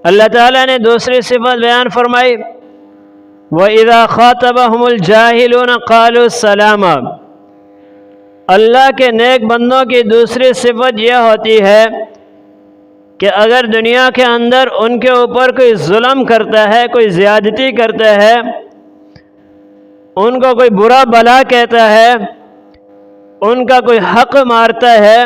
اللہ تعالیٰ نے دوسری صفت بیان فرمائی، وَإِذَا خَاطَبَهُمُ الْجَاهِلُونَ قَالُوا السَّلَامَ۔ اللہ کے نیک بندوں کی دوسری صفت یہ ہوتی ہے کہ اگر دنیا کے اندر ان کے اوپر کوئی ظلم کرتا ہے، کوئی زیادتی کرتا ہے، ان کو کوئی برا بلا کہتا ہے، ان کا کوئی حق مارتا ہے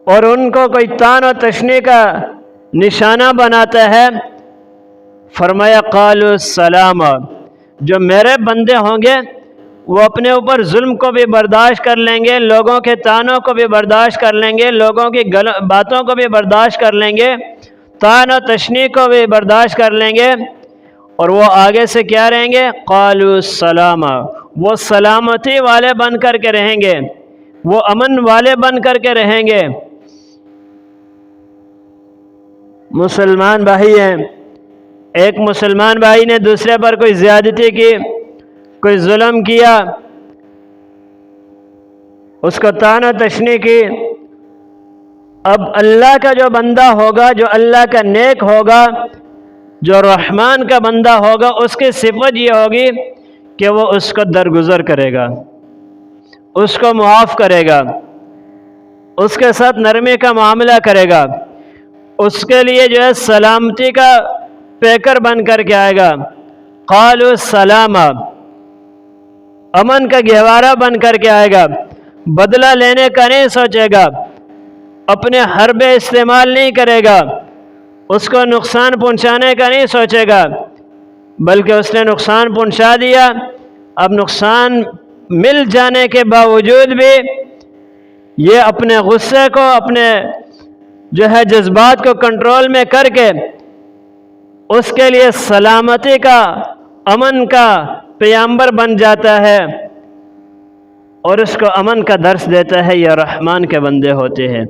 اور ان کو کوئی طعن و تشنیع کا نشانہ بناتا ہے، فرمایا قالوا السلام، جو میرے بندے ہوں گے وہ اپنے اوپر ظلم کو بھی برداشت کر لیں گے، لوگوں کے طعنوں کو بھی برداشت کر لیں گے، لوگوں کی باتوں کو بھی برداشت کر لیں گے، طعن و تشنیع کو بھی برداشت کر لیں گے، اور وہ آگے سے کیا رہیں گے؟ قالوا السلام، وہ سلامتی والے بن کر کے رہیں گے، وہ امن والے بن کر کے رہیں گے۔ مسلمان بھائی ہیں، ایک مسلمان بھائی نے دوسرے پر کوئی زیادتی کی، کوئی ظلم کیا، اس کو طعن و تشنیع کی، اب اللہ کا جو بندہ ہوگا، جو اللہ کا نیک ہوگا، جو رحمان کا بندہ ہوگا، اس کی صفت یہ ہوگی کہ وہ اس کو درگزر کرے گا، اس کو معاف کرے گا، اس کے ساتھ نرمی کا معاملہ کرے گا، اس کے لیے جو ہے سلامتی کا پیکر بن کر کے آئے گا۔ قالوا السلام، امن کا گہوارہ بن کر کے آئے گا، بدلہ لینے کا نہیں سوچے گا، اپنے حربے استعمال نہیں کرے گا، اس کو نقصان پہنچانے کا نہیں سوچے گا، بلکہ اس نے نقصان پہنچا دیا، اب نقصان مل جانے کے باوجود بھی یہ اپنے غصے کو، اپنے جو ہے جذبات کو کنٹرول میں کر کے اس کے لیے سلامتی کا، امن کا پیغمبر بن جاتا ہے اور اس کو امن کا درس دیتا ہے۔ یہ رحمان کے بندے ہوتے ہیں۔